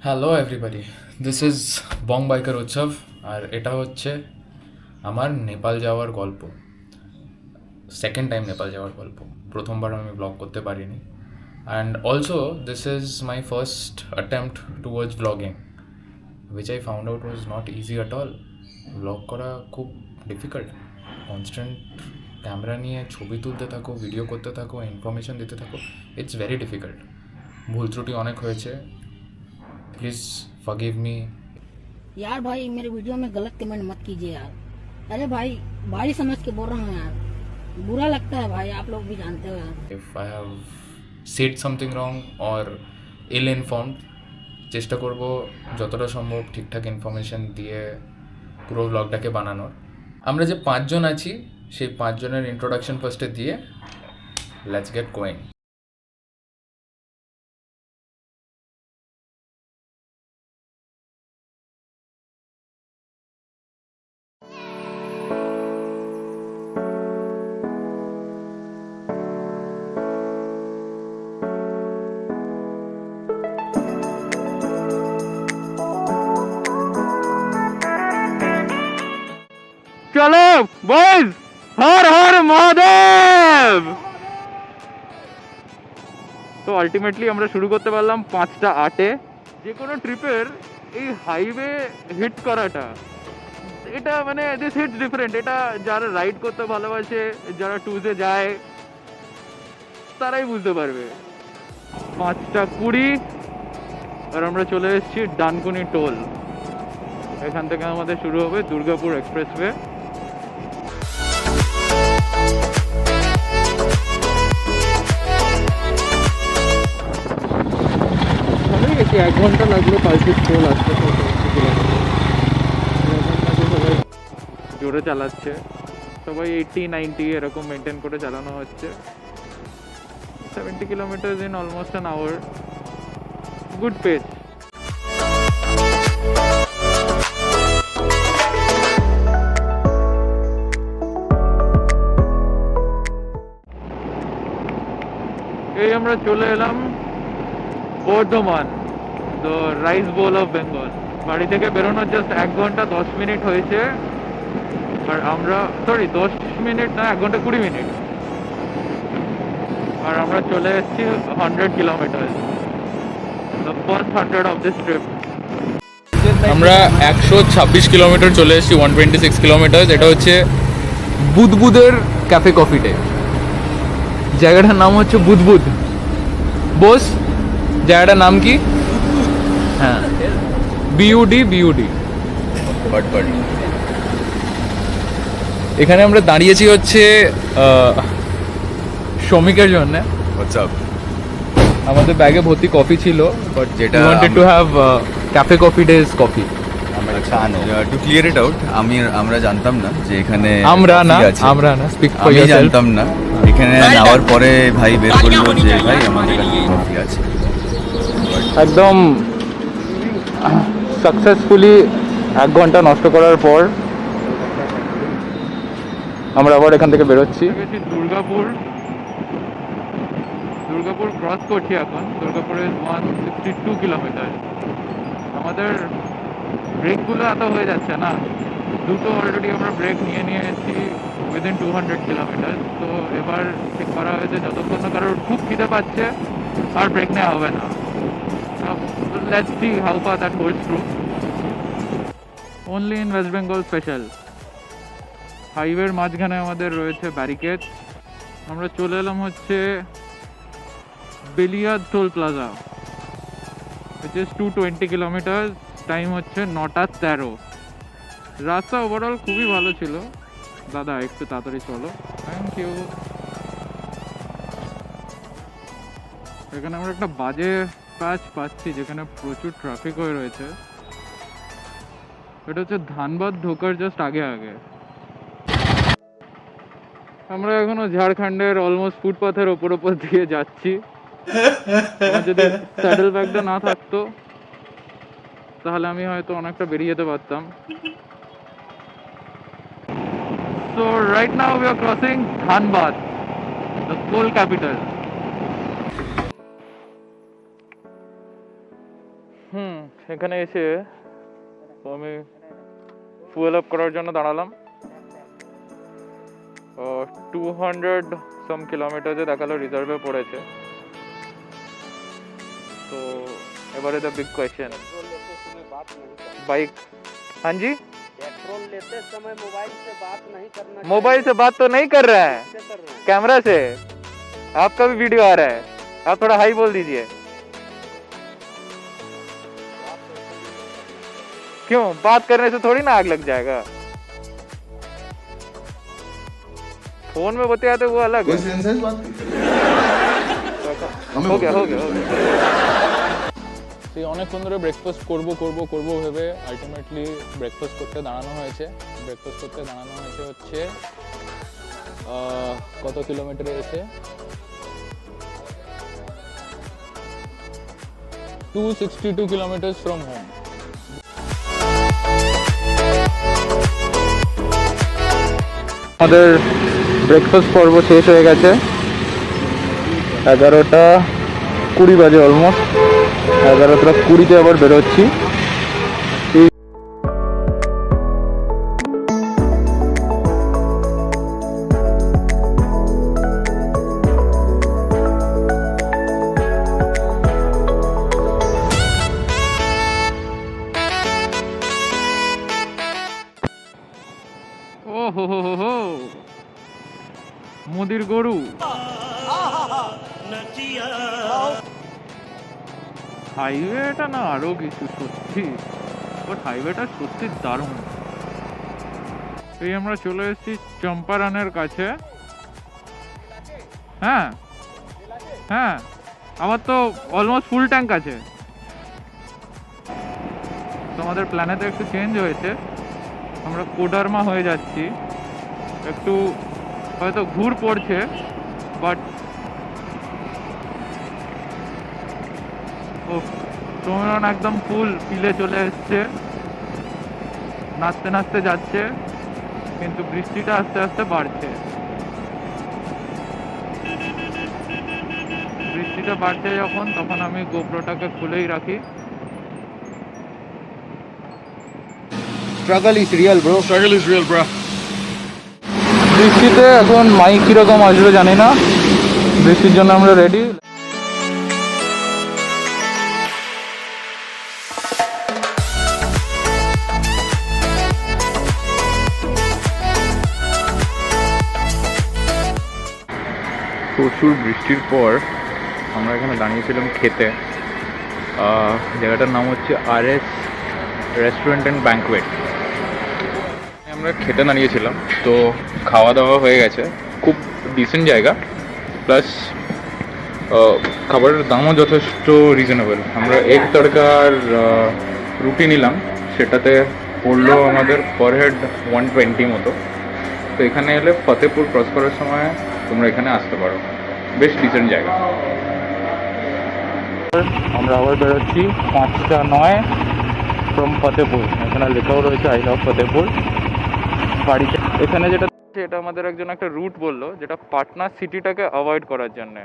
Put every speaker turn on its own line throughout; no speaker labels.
Hello everybody, this is Bong biker উৎসব। আর এটা হচ্ছে আমার নেপাল যাওয়ার গল্প। সেকেন্ড টাইম নেপাল যাওয়ার গল্প। প্রথমবার আমি ব্লগ করতে পারিনি। And also this is my first attempt towards blogging, which I found out was not easy at all. Blog করা খুব ডিফিকাল্ট। কনস্ট্যান্ট ক্যামেরা নিয়ে ছবি তুলতে থাকো, ভিডিও করতে থাকো, ইনফরমেশন দিতে থাকো। It's very difficult. ভুল ত্রুটি অনেক হয়েছে। Please forgive me.
यार भाई मेरे वीडियो में गलत कमेंट मत कीजिए यार। अरे भाई भाई समझ के बोल रहा हूँ यार, बुरा लगता है भाई, आप लोग भी जानते हो यार।
if I have said something wrong or ill informed, চেষ্টা করব যতটা সম্ভব ঠিকঠাক ইনফরমেশন দিয়ে পুরো ব্লগটাকে বানানোর। আমরা যে পাঁচজন আছি সেই পাঁচজনের ইন্ট্রোডাকশন ফার্স্টে দিয়ে লেটস গেট গোয়িং।
চলো বয়েজ, হর হর মহাদেব। তো আলটিমেটলি আমরা শুরু করতে পারলাম 5:08-এ। যে কোনো ট্রিপের এই হাইওয়ে হিট করাটা, এটা মানে দিস হিট ডিফারেন্ট। এটা যারা রাইড করতে ভালোবাসে, যারা ট্যুরে যায়, তারাই বুঝতে পারবে। 5:20 আর আমরা চলে এসেছি ডানকুনি টোল। এখান থেকে আমাদের শুরু হবে দুর্গাপুর এক্সপ্রেসওয়ে। ভালোই গেছি, 1 ঘন্টা লাগলো পালকির টোল আসতে। সবাই জোরে চালাচ্ছে, সবাই 80-90 এরকম মেনটেন করে চালানো হচ্ছে। 70 kilometre in almost an hour, good pace. এই আমরা চলে এলাম Bardhaman, the rice bowl of Bengal. বাড়ি থেকে বেরোনোর জাস্ট 1 ঘন্টা 10 মিনিট হয়েছে। আর আমরা 10 মিনিট না, 1 ঘন্টা 20 মিনিট। আর আমরা চলে এসেছি 100 kilometre, the first 100 of this trip.
আমরা 126 কিলোমিটার চলে এসেছি, 126 কিলোমিটার। এটা হচ্ছে বুদবুদের ক্যাফে কফি ডে। জায়গাটার নাম হচ্ছে বুদবুদ। বোস, জায়গাটার নাম কি? হ্যাঁ, বিউডি। এখানে আমরা দাঁড়িয়েছি হচ্ছে শ্রমিকের জন্য। আমাদের ব্যাগে ভর্তি কফি ছিল, বাট
যেটা
wanted to have Cafe Coffee Day's coffee.
To clear it out, আমরা জানতাম না যে এখানে
আমরা
coffee আছে।
না স্পিক ফর
আমি
ইয়োরসেলফ।
জানতাম না। এখানে নামার পরে ভাই বের করলো যে ভাই আমাদের কাছে কফি আছে।
একদম সাকসেসফুলি 1 ঘন্টা নষ্ট করার পর আমরা আবার এখান থেকে বেরোচ্ছি। দুর্গাপুর ক্রস করছি এখন। দুর্গাপুরে 162 কিলোমিটার। আমাদের ব্রেকগুলো এত হয়ে যাচ্ছে না, দুটো অলরেডি আমরা ব্রেক নিয়ে এসেছি উইদিন 200 কিলোমিটার। তো এবার ঠিক করা হয়েছে যতক্ষণ না কারোর খুব খিদে পাচ্ছে আর ব্রেক নেওয়া হবে না। Let's see how far that holds true. Only in West Bengal special. হাইওয়ের মাঝখানে আমাদের রয়েছে ব্যারিকেড। আমরা চলে এলাম হচ্ছে Beliyad toll plaza, which is 220 kilometre. Time হচ্ছে 9:13। রাস্তা ওভারঅল খুবই ভালো ছিল। দাদা একটু তাড়াতাড়ি চলো, থ্যাংক ইউ। এখানে আমরা একটা বাজে প্যাচ পাচ্ছি যেখানে প্রচুর ট্রাফিক হয়ে রয়েছে। এটা হচ্ছে ধানবাদ ঢোকার জাস্ট আগে। আমরা এখনো ঝাড়খণ্ডের অলমোস্ট ফুটপাথের ওপর দিয়ে যাচ্ছি। যদি স্যাডেল ব্যাগটা না থাকতো তাহলে আমি হয়তো অনেকটা বেরিয়ে যেতে পারতাম। So right now we are crossing Dhanbad, the coal capital. এখানে এসে তো আমি ফুয়েল আপ করার জন্য দাঁড়ালাম। 200 সাম কিলোমিটারে দেখালো রিজার্ভে পড়েছে। तो एबारे द बिग क्वेश्चन बाइक। हाँ जी,
पेट्रोल लेते समय मोबाइल से बात नहीं करना।
मोबाइल से बात तो नहीं कर रहा है, कैमरा से आपका भी वीडियो आ रहा है, आप थोड़ा हाई बोल दीजिए। क्यों? बात करने से थोड़ी ना आग लग जाएगा। फोन में बतियाते वो अलग है। हो गया।
সেই অনেকক্ষণ ধরে ব্রেকফাস্ট করব ভেবে আলটিমেটলি ব্রেকফাস্ট করতে দাঁড়ানো হয়েছে। হচ্ছে কত কিলোমিটার এসে 262 কিলোমিটার ফ্রম হোম।
আমাদের ব্রেকফাস্ট পর্ব শেষ হয়ে গেছে। 11:20 বাজে, অলমোস্ট 11:20 আবার বেরোচ্ছি। ও হো মোদির গরু। হাইওয়েটা না আরো কিছু সত্যি, বাট হাইওয়েটা সত্যি দারুণ। এই আমরা চলে এসেছি চম্পারনের কাছে। হ্যাঁ, আমার তো অলমোস্ট ফুল ট্যাঙ্ক আছে। তো আমাদের প্ল্যানেতে একটু চেঞ্জ হয়েছে, আমরা কোডারমা হয়ে যাচ্ছি। একটু হয়তো ঘুর পড়ছে, বাট সমীরণ একদম ফুল পিলে চলে এসছে, নাচতে নাচতে যাচ্ছে, কিন্তু বৃষ্টিটা আস্তে আস্তে বাড়ছে। বৃষ্টিটা বাড়ছে যখন, তখন আমি গোপ্রোটাকে খুলেই রাখি।
Struggle is real, bro.
বৃষ্টিতে এখন মাইক কিরকম আসবে জানি না, বৃষ্টির জন্য আমরা রেডি। প্রচুর বৃষ্টির পর আমরা এখানে দাঁড়িয়েছিলাম খেতে। জায়গাটার নাম হচ্ছে RS রেস্টুরেন্ট অ্যান্ড ব্যাঙ্কোয়েট। আমরা খেতে দাঁড়িয়েছিলাম, তো খাওয়া দাওয়া হয়ে গেছে। খুব ডিসেন্ট জায়গা, প্লাস খাবারের দামও যথেষ্ট রিজনেবল। আমরা এগ তড়কার রুটি নিলাম, সেটাতে পড়লো আমাদের পার হেড 120 মতো। তো এখানে এলে ফতেপুর ক্রস করার সময় তোমরা এখানে আসতে পারো, বেশ ডিসেন্ট জায়গা। আমরা আবার বেরোচ্ছি 5:09 ফ্রম ফতেপুর। এখানে লেখাও রয়েছে আই লাভ ফতেপুর। বাড়িতে এখানে যেটা এটা আমাদের একজন একটা রুট বললো, যেটা পাটনা সিটিটাকে অ্যাভয়েড করার জন্যে।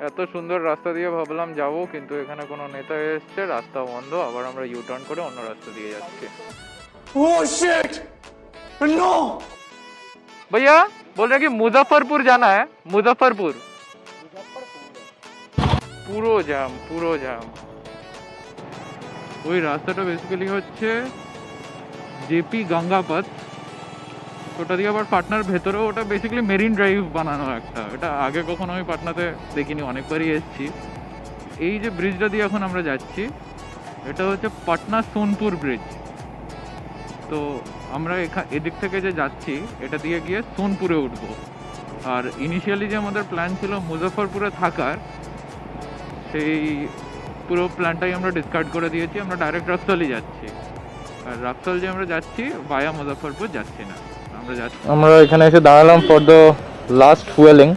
এত সুন্দর রাস্তা দিয়ে ভাবলাম যাবো, কিন্তু এখানে কোনো নেতা এসছে, রাস্তা বন্ধ। আবার আমরা ইউটার্ন করে অন্য রাস্তা দিয়ে যাচ্ছি। भैया बोल रहे हैं कि मुजफ्फरपुर जाना है। मुजफ्फरपुर পুরো জ্যাম। ওই রাস্তাটা বেসিক্যালি হচ্ছে জেপি গঙ্গাপথ। ওটা দিয়ে আবার পাটনার ভেতরেও, ওটা বেসিক্যালি মেরিন ড্রাইভ বানানো একটা। এটা আগে কখনো আমি পাটনাতে দেখিনি, অনেকবারই এসেছি। এই যে ব্রিজটা দিয়ে এখন আমরা যাচ্ছি, এটা হচ্ছে পাটনা সোনপুর ব্রিজ। তো আমরা এদিক থেকে যে যাচ্ছি, এটা দিয়ে গিয়ে সোনপুরে উঠবো। আর ইনিশিয়ালি যে আমাদের প্ল্যান ছিল মুজফ্ফরপুরে থাকার, সেই পুরো প্ল্যানটাই আমরা ডিসকার্ড করে দিয়েছি। আমরা ডাইরেক্ট রাক্সালই যাচ্ছি। আর রাক্সাল যে আমরা যাচ্ছি, ভায়া মুজফ্ফরপুর যাচ্ছি না, আমরা এখানে এসে দাঁড়ালাম ফর দ্য লাস্ট ফুয়েলিং।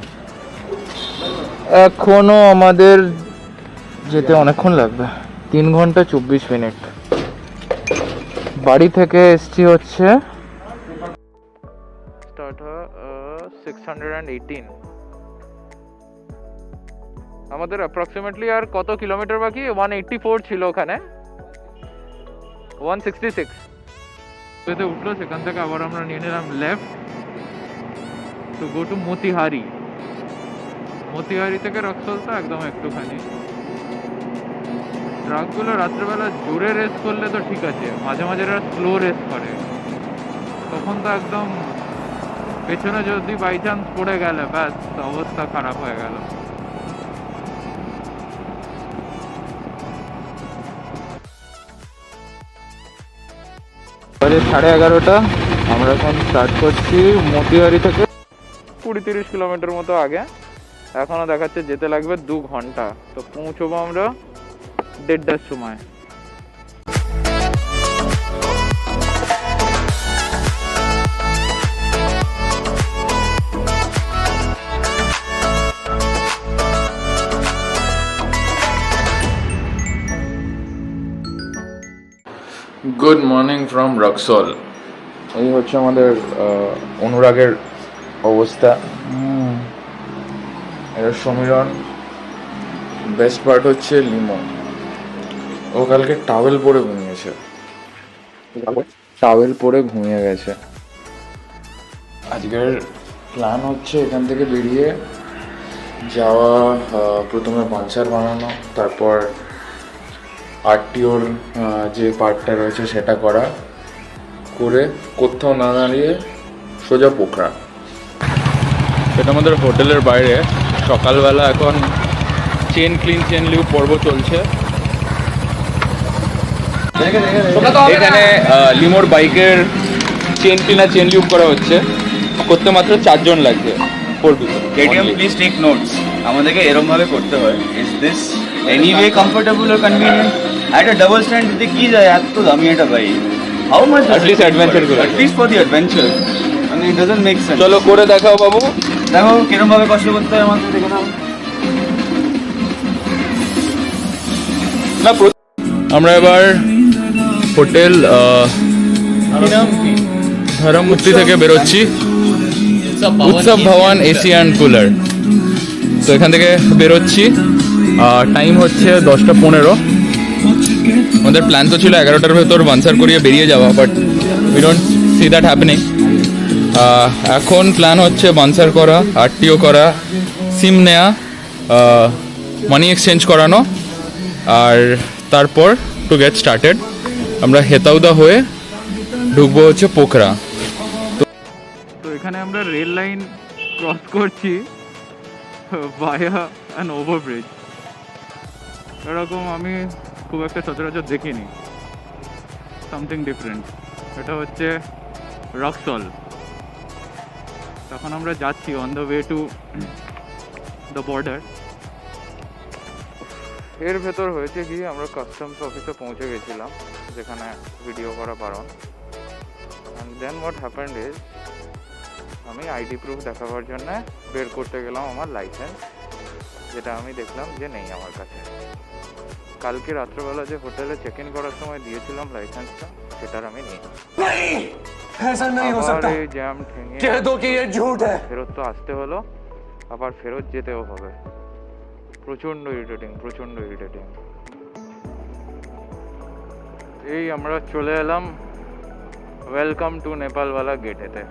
এখনো আমাদের যেতে অনেকক্ষণ লাগবে, 3 ঘন্টা 24 মিনিট। বাড়ি থেকে এসছি হচ্ছে স্টার্ট 618। আমাদের অ্যাপ্রক্সিমেটলি আর কত কিলোমিটার বাকি? 184 ছিল ওখানে, 166 পেতে উঠলো। সেখান থেকে আবার আমরা নিয়ে নিলাম left to go to Motihari. Motihari থেকে রক্সল তো একদম একটুখানি। ট্রাকগুলো রাত্রেবেলা জোরে রেস করলে তো ঠিক আছে, মাঝে মাঝে এরা স্লো রেস করে, তখন তো একদম পেছনে যদি বাই চান্স পড়ে গেলে ব্যাস অবস্থা খারাপ হয়ে গেল। বাজে 11:30। আমরা এখন স্টার্ট করছি মতিহারি থেকে 20-30 কিলোমিটার মতো আগে। এখনো দেখাচ্ছে যেতে লাগবে 2 ঘন্টা। তো পৌঁছবো আমরা 1:30টার সময়।
Good morning from Raxaul.
এই হচ্ছে আমাদের অনুরাগের অবস্থা। এটা সমীরণ।
বেস্ট পার্ট হচ্ছে লিমো, ও কালকে টাওয়েল পরে ঘুমিয়েছে। আজকের প্ল্যান হচ্ছে এখান থেকে বেরিয়ে যাওয়া, প্রথমে বানসার বানানো, তারপর আরটিওর যে পার্টটা রয়েছে সেটা করে কোথাও না দাঁড়িয়ে সোজা পোখরা।
সেটা আমাদের হোটেলের বাইরে। সকালবেলা এখন চেন লিউ পর্ব চলছে। এখানে লিমোর বাইকের চেন লিউ করা হচ্ছে, করতে মাত্র 4 জন লাগছে।
কেটিএম প্লিজ টেক নোটস, আমাদেরকে এরকম ভাবে করতে হয়। Is this anyway comfortable or convenient? একটা ডাবল স্ট্যান্ড দিতে কি যায় এত দামি একটা bike? How much
At least adventure করে।
at least for the adventure, মানে it doesn't make sense.
চলো করে দেখাও বাবু।
দেখো কিরকম ভাবে কষ্ট করতে হয় আমাদের, দেখে নাও।
না, আমরা এবার হোটেল ধরমমূর্তি থেকে বেরোচ্ছি, উৎসব ভবন এসি অ্যান্ড কুলার। তো এখান থেকে বেরোচ্ছি, টাইম হচ্ছে 10:15। আমাদের প্ল্যান তো ছিল 11টার ভেতর বানসার করিয়ে বেরিয়ে যাওয়া, but we don't see that happening. এখন প্ল্যান হচ্ছে বানসার করা, আরটিও করা, সিম নেওয়া, মানি এক্সচেঞ্জ করানো, আর তারপর টু গেট স্টার্টেড আমরা হেতাউদা হয়ে ঢুকবো হচ্ছে পোখরা।
তো এখানে আমরা রেল লাইন ক্রস করছি ভায়া অ্যান ওভারব্রিজ। এরকম আমি খুব একটা সচরাচর দেখিনি, সামথিং ডিফারেন্ট। এটা হচ্ছে রক্সল। তখন আমরা যাচ্ছি on the way to the border. এর ভেতর হয়েছে কি, আমরা কাস্টমস অফিসে পৌঁছে গেছিলাম, যেখানে ভিডিও করা বারণ। And then what happened is, আমি আইডি প্রুফ দেখাবার জন্য বের করতে গেলাম আমার লাইসেন্স, যেটা আমি দেখলাম যে নেই আমার কাছে। কালকে রাত্রেবেলা যে হোটেলে চেক ইন করার সময় দিয়েছিলাম লাইসেন্সটা, সেটার আমি নেই। আবার এই জ্যাম ঠেঙে ফেরত তো আসতে হলো, আবার ফেরত যেতেও হবে। প্রচণ্ড ইরিটেটিং। এই আমরা চলে এলাম ওয়েলকাম টু নেপালওয়ালা গেটেতে।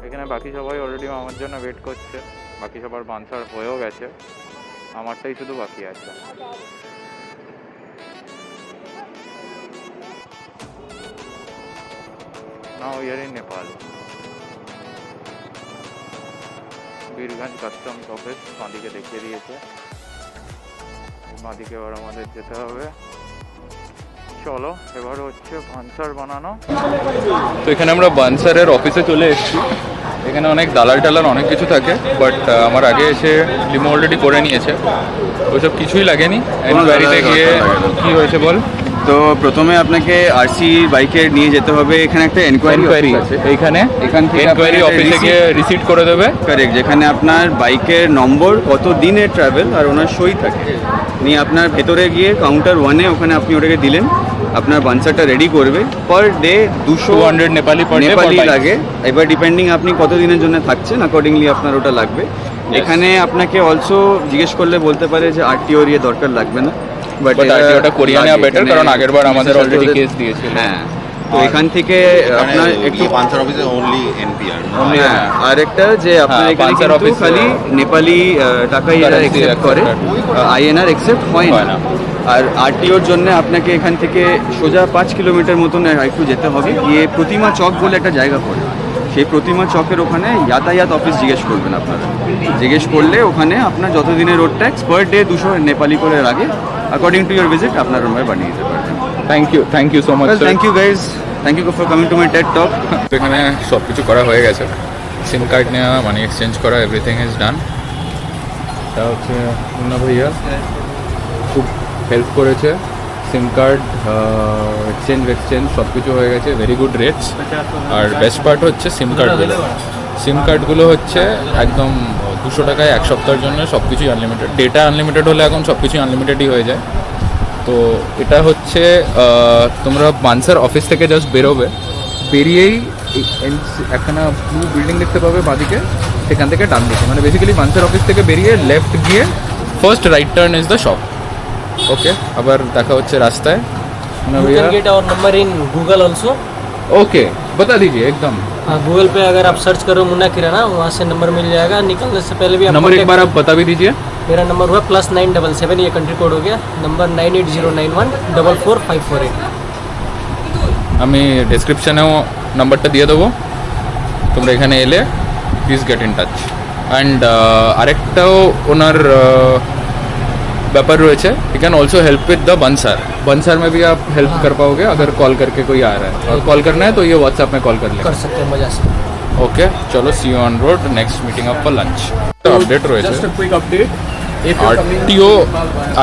এখানে বাকি সবাই অলরেডি আমার জন্য ওয়েট করছে, বাকি সবার বানসার হয়েও গেছে, আমারটাই শুধু বাকি আছে। নাও we are in Nepal. Birganj customs office বাঁদিকে দেখিয়ে দিয়েছে, বাঁদিকে এবার আমাদের যেতে হবে। চলো এবার হচ্ছে বানসার বানানো।
তো এখানে আমরা বানসারের অফিসে চলে এসেছি। এখানে অনেক দালাল অনেক কিছু থাকে, বাট আমার আগে এসে লিমো অলরেডি করে নিয়েছে, ওইসব কিছুই লাগেনি। এনকোয়ারিতে গিয়ে কি হয়েছে বল?
তো প্রথমে আপনাকে আরসি বাইকে নিয়ে যেতে হবে, এখানে একটা এনকোয়ারি আছে
এইখানে
এখান থেকে
এনকোয়ারি অফিসে গিয়ে রিসিট করে দেবে।
কারেক্ট, যেখানে আপনার বাইকের নম্বর, কত দিনের ট্রাভেল আর ওনার সই থাকে, নিয়ে আপনার ভেতরে গিয়ে কাউন্টার 1-এ ওখানে আপনি ওটাকে দিলেন, আপনার বানসারটা রেডি করবে। পার day
200 Nepali per day per
Nepali
bike।
লাগে, এবার ডিপেন্ডিং আপনি কত দিনের জন্য থাকছেন অ্যাকর্ডিংলি আপনার ওটা লাগবে। এখানে আপনাকে অলসো জিজ্ঞেস করলে বলতে পারে যে আরটিওর ইয়ে দরকার লাগবে না,
বাট আরটিওটা করিয়ে নেওয়া বেটার, কারণ আগের বার আমাদের অলরেডি কেস দিয়েছিল।
হ্যাঁ, তো এখান থেকে আপনার একটু
পাঞ্চার অফিসে অনলি এনপিআর।
হ্যাঁ, আর একটা যে আপনার
হ্যাঁ,
এখানে
পাঞ্চার
কিন্তু
অফিসে
খালি নেপালি টাকাই এরা
currency
অ্যাকসেপ্ট করে, আইএনআর অ্যাকসেপ্ট হয়
হয়
না।
না।
আর আরটিওর জন্য আপনাকে এখান থেকে সোজা 5 কিলোমিটার মতন একটু যেতে হবে, গিয়ে প্রতিমা চক বলে একটা জায়গা পড়ে, সেই প্রতিমা চকের ওখানে যাতায়াত অফিস জিজ্ঞেস করবেন আপনারা। জিজ্ঞেস করলে ওখানে আপনার যতদিনের road tax per day 200 Nepali করে লাগে, অ্যাকর্ডিং টু ইয়োর ভিজিট আপনার রুমে বানিয়ে দিতে পারবেন।
Thank you so much.
Thank you guys, thank you for coming to my TED talk.
এখানে সব কিছু করা হয়ে গেছে, সিম কার্ড নেওয়া, মানি এক্সচেঞ্জ করা, এভরিথিং ইজ ডান। এটা হচ্ছে মুন্না ভাইয়া খুব হেল্প করেছে, সিম কার্ড এক্সচেঞ্জ সব কিছু হয়ে গেছে, ভেরি গুড রেটস। আর বেস্ট পার্ট হচ্ছে সিম কার্ডগুলো হচ্ছে একদম 200 টাকায় 1 সপ্তাহের জন্য সব কিছুই আনলিমিটেড। ডেটা আনলিমিটেড হলে এখন সব কিছুই আনলিমিটেডই হয়ে যায়। তো এটা হচ্ছে তোমরা বানসার অফিস থেকে জাস্ট বেরোবে, বেরিয়েই একখানা ব্লু বিল্ডিং দেখতে পাবে বাঁদিকে, সেখান থেকে ডান দিকে, মানে বেসিক্যালি বানসার অফিস থেকে বেরিয়ে লেফট গিয়ে first right turn is the shop. Okay, আবার দেখা হচ্ছে রাস্তায়।
You can get our number in Google also.
Okay, बता दीजिए एकदम।
हाँ, गूगल पे अगर आप सर्च करो मुन्ना किराना, वहाँ से नंबर मिल जाएगा। निकलने से पहले भी आप
नंबर एक बार आप बता भी दीजिए।
मेरा नंबर हुआ +977, ये कंट्री कोड हो गया, नंबर 9809144548।
আমি ডেসক্রিপশনেও নাম্বারটা দিয়ে দেবো, তোমরা এখানে এলে please get in touch. And আরেকটাও ওনার व्यापार रहे, you can also help with the बंसार में भी आप हेल्प कर पाओगे अगर कॉल करके कोई आ रहा है, और कॉल करना है तो ये व्हाट्सएप में कॉल कर लेंगे।
कर सकते हैं मजा से।
ओके, चलो see you on road, next meeting up for lunch. আপডেট রয়েছে, আরটিও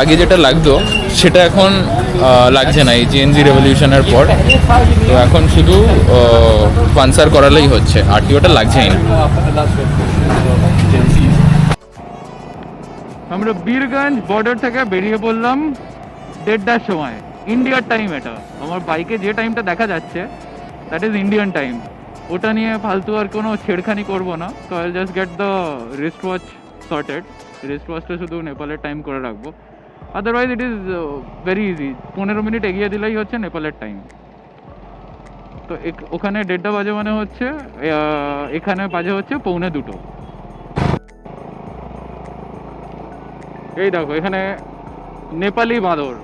আগে যেটা লাগতো সেটা এখন লাগছে না, এই জিএনজি রেভলিউশনের পর। তো এখন শুধু বানসার করালেই হচ্ছে, আরটিওটা লাগছেই না।
আমরা বীরগঞ্জ বর্ডার থেকে বেরিয়ে পড়লাম 1:30টার সময়, ইন্ডিয়ার টাইম। এটা আমার বাইকে যে টাইমটা দেখা যাচ্ছে দ্যাট ইজ ইন্ডিয়ান টাইম। ওটা নিয়ে ফালতু আর কোনো ছেড়খানি করবো না, তো I just get the wrist watch sorted. Wrist ওয়াচটা শুধু নেপালের টাইম করে রাখবো, otherwise it is very easy. 15 minute এগিয়ে দিলেই হচ্ছে নেপালের টাইম। তো ওখানে 1:30 বাজে মানে হচ্ছে এখানে বাজে হচ্ছে 1:45। এই দেখো এখানে নেপালি বাঁদর।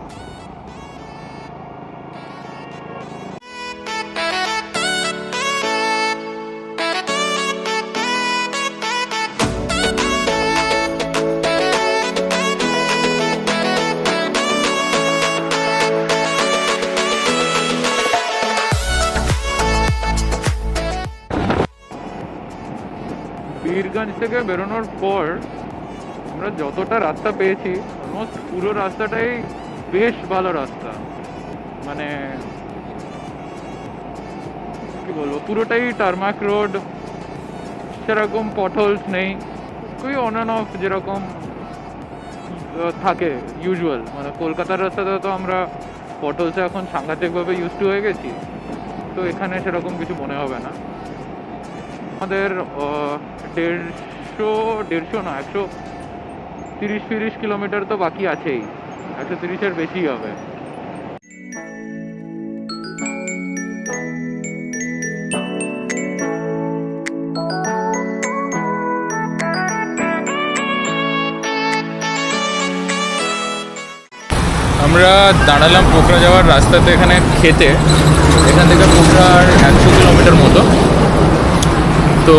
বীরগঞ্জ থেকে বেরোনোর পর আমরা যতটা রাস্তা পেয়েছি অলমোস্ট পুরো রাস্তাটাই বেশ ভালো রাস্তা, মানে কি বলবো, পুরোটাই টারমাক রোড, সেরকম পটহোলস নেই, খুবই অন অ্যান্ড অফ যেরকম থাকে ইউজুয়াল। মানে কলকাতার রাস্তাতে তো আমরা পটহোলসে এখন সাংঘাতিকভাবে ইউজ টু হয়ে গেছি, তো এখানে সেরকম কিছু মনে হবে না। আমাদের 130 কিলোমিটার তো বাকি আছেই, 130-এর বেশি হবে।
আমরা দাঁড়ালাম পোখরা যাওয়ার রাস্তাতে এখানে খেতে, এখান থেকে পোখরা আর 100 কিলোমিটার মতো। তো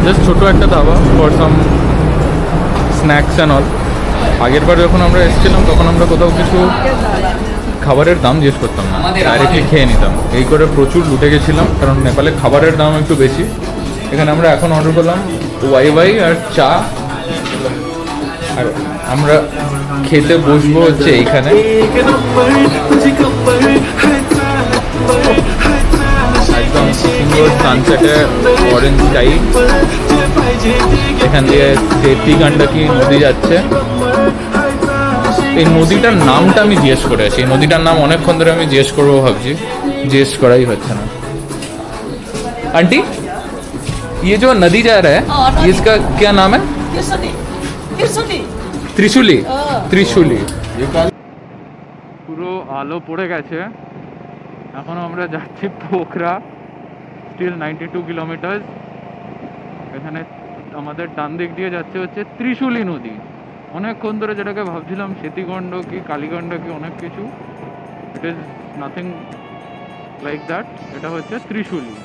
জাস্ট ছোটো একটা dhaba for some snacks and all. আগের বার যখন আমরা এসেছিলাম তখন আমরা কোথাও কিছু খাবারের দাম জিজ্ঞেস করতাম না, ডাইরেক্টলি খেয়ে নিতাম। এই করে প্রচুর লুটে গেছিলাম, কারণ নেপালে খাবারের দাম একটু বেশি। এখানে আমরা এখন অর্ডার করলাম ওয়াই আর চা আর আমরা খেতে বসবো হচ্ছে এইখানে। একদম সুন্দর সানসেটে অরেঞ্জ স্কাই, এখান দিয়ে তেতি গান্ডাকি নদী যাচ্ছে। এই নদীটার নামটা আমি জিজ্ঞেস করে আছি, এই নদীটার নাম অনেকক্ষণ ধরে আমি জিজ্ঞেস করবো ভাবছি, জিজ্ঞেস করাই হচ্ছে না। आंटी ये जो नदी जा रहा है इसका क्या नाम है? त्रिशूली। त्रिशूली।
পুরো আলো পড়ে গেছে, এখন আমরা যাচ্ছি পোখরা, স্টিল 92 কিলোমিটার। এখানে আমাদের ডান দিক দিয়ে যাচ্ছে হচ্ছে ত্রিশূলী নদী। অনেকক্ষণ ধরে যেটাকে ভাবছিলাম সেতিগণ্ড কি কালীগণ্ড কি অনেক কিছু, it is nothing like that, এটা হচ্ছে ত্রিশূলী।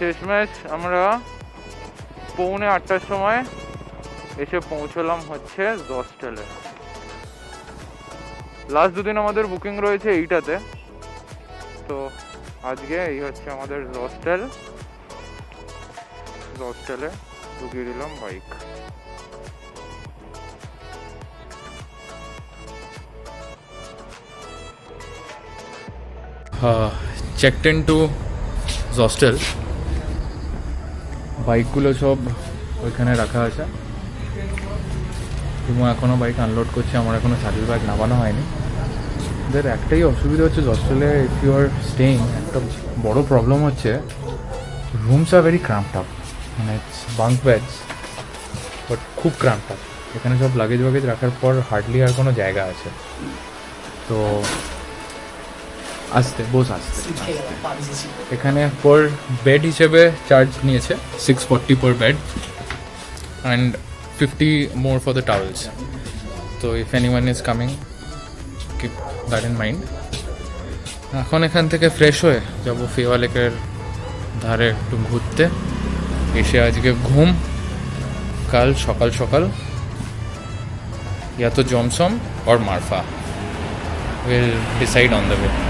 শেষমেশ আমরা 7:45-র সময় এসে পৌঁছলাম হচ্ছে জস্টেলে। লাস্ট দুদিন আমাদের বুকিং রয়েছে এইটাতে, তো আজকে এই হচ্ছে আমাদের জস্টেলে ঢুকিয়ে দিলাম bike.
Checked in to Zostel. বাইকগুলো সব ওইখানে রাখা আছে এবং এখনও বাইক আনলোড করছে, আমার এখনও স্যাডেল ব্যাগ নামানো হয়নি। এদের একটাই অসুবিধা হচ্ছে জস্টেলে, ইফ ইউ আর স্টেইং, একটা বড় প্রবলেম হচ্ছে রুমস আর ভেরি ক্র্যাম্পড আপ, মানে বাঙ্ক বেডস বাট খুব ক্র্যাম্পড আপ। এখানে সব লাগেজ ওয়াগেজ রাখার পর হার্ডলি আর কোনো জায়গা আছে, তো আসতে এখানে পর বেড হিসেবে চার্জ নিয়েছে 640 per bed and 50 more for the towels. তো if anyone is coming keep that in mind. এখন এখান থেকে ফ্রেশ হয়ে যাবো ফেওয়া লেকের ধারে একটু ঘুরতে, এসে আজকে ঘুম, কাল সকাল সকাল या तो जॉमसम और Marpha, we'll decide on the way.